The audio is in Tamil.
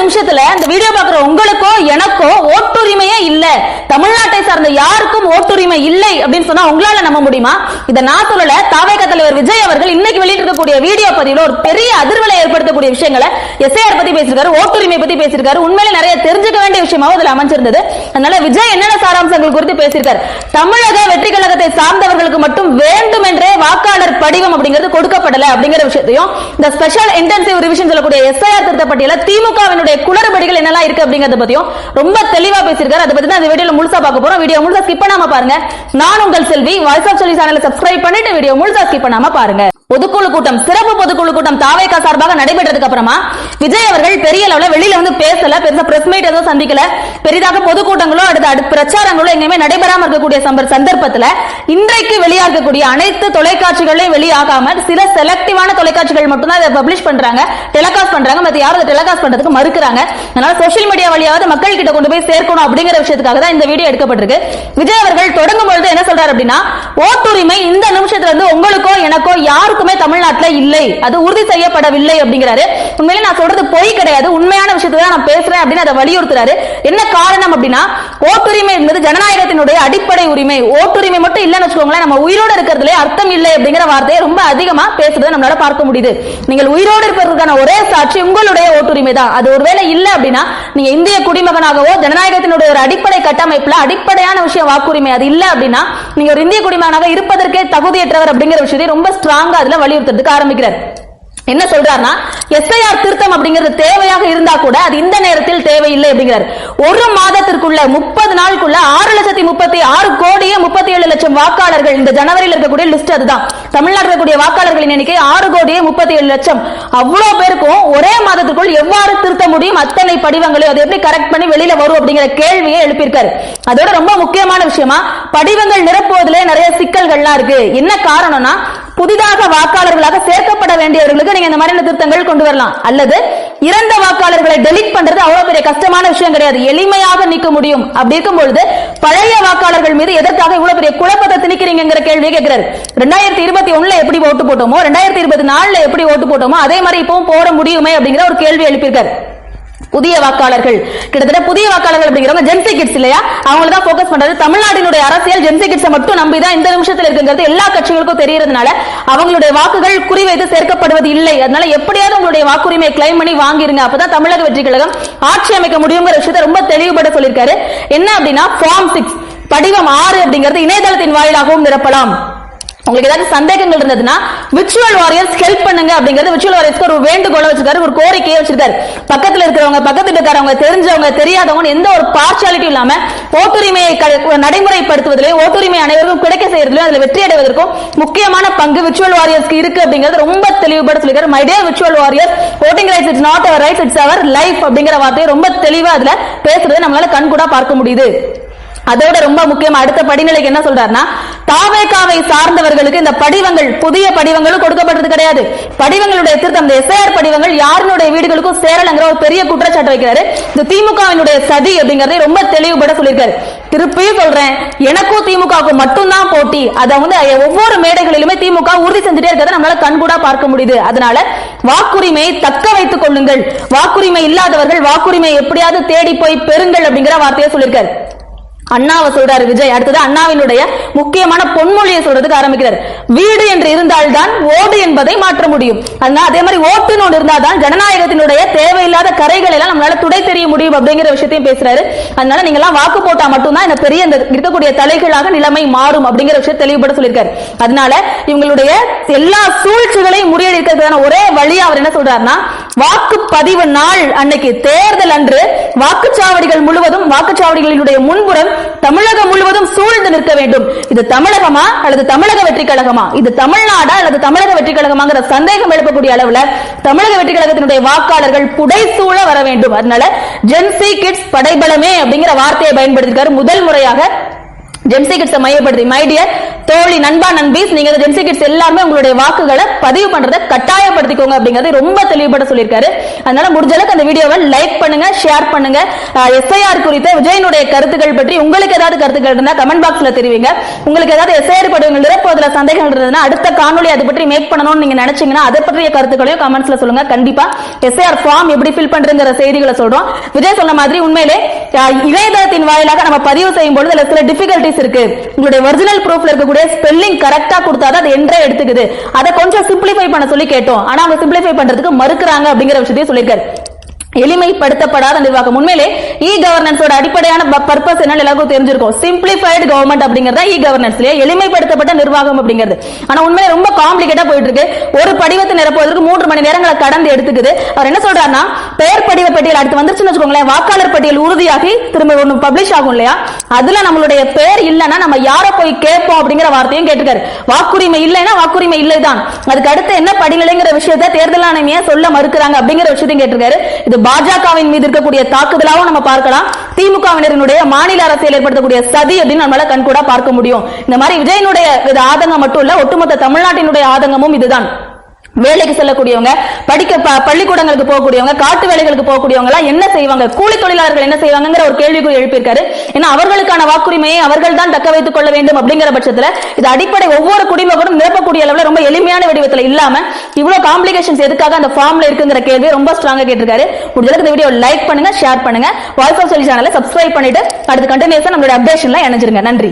நிமிஷத்துல இந்த வீடியோ பாக்குற உங்களுக்கோ எனக்கோ ஓட்டுரிமையே இல்ல, தமிழ்நாட்டை சார்ந்த யாருக்கும் ஓட்டுரிமை இல்லை அப்படின்னு சொன்னா உங்களால நம்ப முடியுமா? இத நான் சொல்லல, தாவேக தலைவர் விஜய் அவர்கள் இன்னைக்கு வெளியிட்டிருக்கக்கூடிய வீடியோ பதிவுல ஒரு பெரிய அதிர்வலை ஏற்படுத்தக்கூடிய விஷயங்களை எஸ்ஐஆர் பத்தி பேசியிருக்காரு, ஓட்டுரிமை பத்தி பேசியிருக்காரு. உண்மையிலே நிறைய தெரிஞ்சுக்க வேண்டிய விஷயமாவும் அதுல அமைஞ்சிருந்தது. அதனால விஜய் என்னென்ன சாராம்சங்கள் குறித்து பேசியிருக்காரு, தமிழக வெற்றி கழகத்தை சார்ந்தவர்களுக்கு மட்டும் வேண்டும் என்றே வாக்காளர் படிவம் அப்படிங்கிறது கொடுக்கப்படல அப்படிங்கிற விஷயத்தையும், இந்த ஸ்பெஷல் இன்டென்சிவ் ரிவிஷன் சொல்லக்கூடிய எஸ்ஐஆர் திருத்த பட்டியல திமுகவினுடைய குளறுபடிகள் என்னெல்லாம் இருக்கு அப்படிங்கறத பத்தியும் ரொம்ப தெளிவா பேசியிருக்காரு. அதை பத்தி தான் இந்த வீடியோல முழுசா பார்க்க போறோம். வீடியோ முழுசா ஸ்கிப் பண்ணாம பாருங்க. நான் உங்கள் செல்வி, வாய்ஸ் ஆஃப் செல்வி சேனலை சப்ஸ்கிரைப் பண்ணிட்டு வீடியோ முழுசா ஸ்கிப் பண்ணாம பாருங்க. பொதுக்குழு கூட்டம், சிறப்பு பொதுக்குழு கூட்டம் தாவேகா சார்பாக நடைபெற்றதுக்கு அப்புறமா விஜய் அவர்கள் பெரிய அளவுல வெளியில வந்து பேசல, பெருசா பிரஸ் மீட் எதுவும் சந்திக்கல, பெரிதாக பொதுக்கூட்டங்களோ அடுத்த பிரச்சாரங்களோ எங்கேயுமே நடைபெறாம இருக்கக்கூடிய சந்தர்ப்பத்துல இன்றைக்கு வெளியாகக்கூடிய அனைத்து தொலைக்காட்சிகளையும் வெளியாகாம சில செலக்டிவான தொலைக்காட்சிகள் மட்டும் தான் இதை பப்ளிஷ் பண்றாங்க, டெலிகாஸ்ட் பண்றாங்க. மத்த யாரும் அதை டெலிகாஸ்ட் பண்றதுக்கு மறுக்கிறாங்க. அதனால சோசியல் மீடியா வழியாவது மக்கள் கிட்ட கொண்டு போய் சேர்க்கணும் அப்படிங்கிற விஷயத்துக்காக தான் இந்த வீடியோ எடுக்கப்பட்டிருக்கு. விஜய் அவர்கள் தொடங்கும் பொழுது என்ன சொல்றாரு அப்படின்னா, ஓட்டுரிமை இந்த நிமிஷத்துல இருந்து உங்களுக்கோ எனக்கோ யாருக்குமே தமிழ்நாட்டில் இல்லை, அது உறுதி செய்யப்படவில்லை அப்படிங்கிறாரு. உண்மையிலே நான் சொல்றது பொய் கிடையாது, உண்மையான விஷயத்தை தான் நான் பேசுறேன் அப்படின்னு அதை வலியுறுத்துறாரு. என்ன காரணம் அப்படின்னா, ஓட்டுரிமை என்பது ஜனநாயகத்தினுடைய அடிப்படை உரிமை. ஓட்டுரிமை மட்டும் இல்லைன்னு வச்சுக்கோங்களேன், நம்ம உயிரோடு இருக்கிறதுல அர்த்தம் இல்லை அப்படிங்கிற வார்த்தையை ரொம்ப அதிகமா பேசுறதை நம்மளால பார்க்க முடியுது. நீங்கள் உயிரோடு இருப்பதற்கான ஒரே சாட்சி உங்களுடைய ஓட்டுரிமை தான். அது ஒருவேளை இல்லை அப்படின்னா நீங்க இந்திய குடிமகனாகவோ ஜனநாயகத்தினுடைய ஒரு அடிப்படை கட்டமைப்புல அடிப்படையான விஷயம் வாக்குரிமை அது இல்லை அப்படின்னா நீங்க ஒரு இந்திய குடிமகனாக இருப்பதற்கே தகுதியற்றவர் அப்படிங்கிற விஷயத்தை ரொம்ப ஸ்ட்ராங்கா அதுல வலியுறுத்துறதுக்கு ஆரம்பிக்கிறார். என்ன சொல்றாருன்னா, எஸ்ஐஆர் திருத்தம் அப்படிங்கிறது தேவையாக இருந்தா கூட அது இந்த நேரத்தில் தேவையில்லை அப்படிங்கிறார். ஒரு மாதத்திற்குள்ள 30 நாளுக்குள்ள 6,36,37,00,000 வாக்காளர்கள் இந்த ஜனவரியில் இருக்கக்கூடிய லிஸ்ட் அதுதான். தமிழ்நாட்டில் இருக்கக்கூடிய வாக்காளர்களின் எண்ணிக்கை 6,37,00,000. அவ்வளவு பேருக்கும் ஒரே மாதத்திற்குள் எவ்வாறு திருத்த முடியும்? அத்தனை படிவங்களையும் அதை எப்படி கரெக்ட் பண்ணி வெளியில வரும் அப்படிங்கிற கேள்வியை எழுப்பியிருக்காரு. அதோட ரொம்ப முக்கியமான விஷயமா, படிவங்கள் நிரப்புவதிலே நிறைய சிக்கல்கள்லாம் இருக்கு. என்ன காரணம்னா, புதிதாக வாக்காளர்களாக சேர்க்கப்பட வேண்டியவர்களுக்கு நீங்க இந்த மாதிரியான திருத்தங்கள் கொண்டு வரலாம், அல்லது இறந்த வாக்காளர்களை டெலீட் பண்றது அவ்வளவு பெரிய கஷ்டமான விஷயம் கிடையாது, எளிமையாக நீக்க முடியும். அப்படி இருக்கும் பொழுது பழைய வாக்காளர்கள் மீது எதற்காக இவ்வளவு பெரிய குழப்பத்தை திணிக்கிறீங்கிற கேள்வியை கேட்கிறாரு. 2021 எப்படி ஓட்டு போட்டோமோ 2024 எப்படி ஓட்டு போட்டோமோ அதே மாதிரி இப்பவும் போட முடியுமே அப்படிங்கிற ஒரு கேள்வி எழுப்பியிருக்காரு. புதிய வாக்காளர்கள், கிட்டத்தட்ட புதிய வாக்காளர்கள் அப்படிங்கிறவங்க ஜென்சி கிட்ஸ் இல்லையா, அவங்களை தான் போக்கஸ் பண்றது. தமிழ்நாட்டினுடைய அரசியல் ஜென்சி கிட்ஸை மட்டும் நம்பிதான் இந்த நிமிஷத்தில் இருக்குங்கிறது எல்லா கட்சிகளுக்கும் தெரியறதுனால அவங்களுடைய வாக்குகள் குறிவைத்து சேர்க்கப்படுவது இல்லை. அதனால எப்படியாவது உங்களுடைய வாக்குரிமையை கிளைம் பண்ணி வாங்கிருங்க, அப்பதான் தமிழக வெற்றி கழகம் ஆட்சி அமைக்க முடியுங்கிற விஷயத்தை ரொம்ப தெளிவுபட சொல்லியிருக்காரு. என்ன அப்படின்னா, ஃபார்ம் 6 படிவம் 6 அப்படிங்கிறது இணையதளத்தின் வாயிலாகவும் நிரப்பலாம். உங்களுக்கு ஏதாவது சந்தேகங்கள் இருந்ததுன்னா விர்ச்சுவல் வாரியர்ஸ் ஹெல்ப் பண்ணுங்க அப்படிங்கிறது விர்ச்சுவல் வாரியர்ஸ்க்கு ஒரு வேண்டுகோளை வச்சிருக்காரு, ஒரு கோரிக்கையை வச்சிருக்காரு. பக்கத்துல இருக்கிறவங்க, பக்கத்துல இருக்கிறவங்க, தெரிஞ்சவங்க தெரியாதவங்க எந்த ஒரு பார்ஷியாலிட்டி இல்லாம ஓட்டுரிமையை நடைமுறைப்படுத்துவதிலே, ஓட்டுரிமை அனைவருக்கும் கிடைக்க செய்யறதுல அதுல வெற்றி அடைவதற்கும் முக்கியமான பங்கு விர்ச்சுவல் வாரியர்ஸ்க்கு இருக்கு அப்படிங்கிறது ரொம்ப தெளிவுபட சொல்லிருக்காரு. My dear virtual warriors, voting rights is not our rights, it's our life அப்படிங்கிற வார்த்தையை ரொம்ப தெளிவா அதுல பேசுறது நம்மளால கண்கூடா பார்க்க முடியுது. அதோட ரொம்ப முக்கியமா அடுத்த படிநிலைக்கு என்ன சொல்றாருன்னா, தாவேகாவை சார்ந்தவர்களுக்கு இந்த படிவங்கள், புதிய படிவங்களும் கொடுக்கப்பட்டது கிடையாது. படிவங்களுடைய திருத்தம், இந்த எஸ்ஐஆர் படிவங்கள் யாருடைய வீடுகளுக்கும் சேரலங்கிற ஒரு பெரிய குற்றச்சாட்டு வைக்கிறாரு. இந்த திமுகவினுடைய சதி அப்படிங்கறதை ரொம்ப தெளிவுபட சொல்லியிருக்காரு. திருப்பியும் சொல்றேன், எனக்கும் திமுகவுக்கு மட்டும்தான் போட்டி, அதை வந்து ஒவ்வொரு மேடைகளிலுமே திமுக உறுதி செஞ்சுட்டே இருக்கிறத நம்மளால கண்கூடா பார்க்க முடியுது. அதனால வாக்குரிமையை தக்க வைத்துக் கொள்ளுங்கள், வாக்குரிமை இல்லாதவர்கள் வாக்குரிமை எப்படியாவது தேடி போய் பெறுங்கள் அப்படிங்கிற வார்த்தையை சொல்லியிருக்காரு. அண்ணாவை சொல்றாரு விஜய். அடுத்தது அண்ணாவினுடைய முக்கியமான பொன்மொழியை சொல்றதுக்கு ஆரம்பிக்கிறார். வீடு என்று இருந்தால்தான் ஓடு என்பதை மாற்ற முடியும். அதே மாதிரி ஓட்டுன்னு ஒன்று இருந்தால்தான் ஜனநாயகத்தினுடைய தேவையில்லாத கரைகள் எல்லாம் நம்மளால துடை தெரிய முடியும் அப்படிங்கிற விஷயத்தையும் பேசுறாரு. அதனால நீங்க எல்லாம் வாக்கு போட்டா மட்டும்தான் இந்த பெரிய இருக்கக்கூடிய தலைகளாக நிலைமை மாறும் அப்படிங்கிற விஷயத்தை தெளிவுபட சொல்லியிருக்காரு. அதனால இவங்களுடைய எல்லா சூழ்ச்சிகளையும் முறியடிக்கிறதுக்கான ஒரே வழியா அவர் என்ன சொல்றாருன்னா, வாக்குப்பதிவு நாள் அன்னைக்கு, தேர்தல் அன்று வாக்குச்சாவடிகள் முழுவதும், வாக்குச்சாவடிகளினுடைய முன்புறம் தமிழகம் முழுவதும் சூழ்ந்து நிற்க வேண்டும். இது தமிழகமா அல்லது தமிழக வெற்றி கழகமா, இது தமிழ்நாடா அல்லது தமிழக வெற்றி கழகமாங்கிற சந்தேகம் எழுப்பக்கூடிய அளவுல தமிழக வெற்றி கழகத்தினுடைய வாக்காளர்கள் புடைசூழ வர வேண்டும். அதனால ஜென்சி கிட்ஸ் படைபலமே அப்படிங்கிற வார்த்தையை பயன்படுத்திருக்காரு. முதல் முறையாக ஜென்சி கிட்ஸை மையப்படுத்தி, மை டியர் தோழி, நண்பா, நண்பீஸ், நீங்க ஜென்சி கிட்ஸ் எல்லாருமே உங்களுடைய வாக்குகளை பதிவு பண்றதை கட்டாயப்படுத்திக்கோங்க அப்படிங்கறது ரொம்ப தெளிவுபட சொல்லியிருக்காரு. அதனால முடிஞ்ச அளவுக்கு அந்த வீடியோவை லைக் பண்ணுங்க, ஷேர் பண்ணுங்க. எஸ்ஐஆர் குறித்த விஜயனுடைய கருத்துக்கள் பற்றி உங்களுக்கு ஏதாவது கருத்துக்கள் இருந்தா கமெண்ட் பாக்ஸ்ல தெரிவிங்க. உங்களுக்கு ஏதாவது எஸ்ஐஆர் படிவங்கள் நிரப்புவதில் சந்தேகம் இருந்ததுன்னா அடுத்த காணொலி அதை பற்றி மேக் பண்ணணும்னு நீங்க நினைச்சீங்கன்னா அதை பற்றிய கருத்துக்களையும் கமெண்ட்ஸ்ல சொல்லுங்க. கண்டிப்பா எஸ்ஐஆர் ஃபார்ம் எப்படி ஃபில் பண்றதுங்கிற செய்திகளை சொல்றோம். விஜய் சொன்ன மாதிரி உண்மையிலே இணையதளத்தின் வாயிலாக நம்ம பதிவு செய்யும் பொழுது சில டிஃபிகல்டிஸ் இருக்கு. உங்களுடைய ஒரிஜினல் ப்ரூஃப்ல இருக்கக்கூடிய ஸ்பெல்லிங் கரெக்டா கொடுத்தாதான் அது என்றே எடுத்துக்குது. அதை கொஞ்சம் சிம்பிளிஃபை பண்ண சொல்லி கேட்டோம். ஆனா அவங்க சிம்பிளிஃபை பண்றதுக்கு மறுக்கிறாங்க அப்படிங்கிற விஷயத்தையும் சொல்லியிருக்காரு. எளிமைப்படுத்தப்படாத நிர்வாகம். உண்மையிலே இ கவர்னன்ஸோட அடிப்படையான பர்பஸ் என்ன எல்லாருக்கும் தெரிஞ்சிருக்கும். சிம்பிளிஃபைடு கவர்மெண்ட் அப்படிங்கறத இ கவர்னன்ஸ்லயே எளிமைப்படுத்தப்பட்ட நிர்வாகம் அப்படிங்கிறது. ஆனா உண்மையிலே ரொம்ப காம்ப்ளிகேட்டா போயிட்டு இருக்கு. ஒரு படிவத்தை நிரப்புவதற்கு 3 மணி நேரங்களை கடந்து எடுத்துக்குது. அவர் என்ன சொல்றாருன்னா, பெயர் படிவ பட்டியல் அடுத்து வந்துருச்சுன்னு வச்சுக்கோங்களேன், வாக்காளர் பட்டியல் உறுதியாகி திரும்ப ஒன்று பப்ளிஷ் ஆகும் இல்லையா, அதுல நம்மளுடைய பெயர் இல்லைன்னா நம்ம யாரை போய் கேட்போம் அப்படிங்கிற வார்த்தையும் கேட்டுக்காரு. வாக்குரிமை இல்லைன்னா வாக்குரிமை இல்லைதான், அதுக்கு அடுத்து என்ன படிநிலைங்கிற விஷயத்தை தேர்தல் ஆணையமே சொல்ல மறுக்கிறாங்க அப்படிங்கிற விஷயத்தையும் கேட்டிருக்காரு. இது பாஜகவின் மீது இருக்கக்கூடிய தாக்குதலாகவும் நம்ம பார்க்கலாம். திமுகவினருடைய மாநில அரசியல் ஏற்படுத்தக்கூடிய சதி அப்படின்னு நம்மளால கண்கூடா பார்க்க முடியும். இந்த மாதிரி விஜயனுடைய ஆதங்கம் மட்டும் இல்ல, ஒட்டுமொத்த தமிழ்நாட்டினுடைய ஆதங்கமும் இதுதான். வேலைக்கு செல்லக்கூடியவங்க, படிக்க பள்ளிக்கூடங்களுக்கு போகக்கூடியவங்க, காட்டு வேலைகளுக்கு போகக்கூடியவங்க எல்லாம் என்ன செய்வாங்க, கூலி தொழிலாளர்கள் என்ன செய்வாங்கிற ஒரு கேள்விக்குறி எழுப்பியிருக்காரு. ஏன்னா அவர்களுக்கான வாக்குரிமையை அவர்கள் தான் தக்க வைத்துக் கொள்ள வேண்டும் அப்படிங்கிற பட்சத்துல இது அடிப்படை ஒவ்வொரு குடிமகனும் நிரப்பக்கூடிய அளவுல ரொம்ப எளிமையான வடிவத்துல இல்லாம இவ்வளவு காம்ப்ளிகேஷன்ஸ் எதுக்காக அந்த ஃபார்ம்ல இருக்குங்கிற கேள்வி ரொம்ப ஸ்ட்ராங்கா கேட்டிருக்காரு. முடிஞ்சளவுக்கு இந்த வீடியோ லைக் பண்ணுங்க, ஷேர் பண்ணுங்க, வாய்ஸ் ஆஃப் சொல்லி சேனலை சப்ஸ்கிரைப் பண்ணிட்டு அடுத்த கண்டினியூஸா நம்மளுடைய அப்டேஷன்ல இணைஞ்சிருங்க. நன்றி.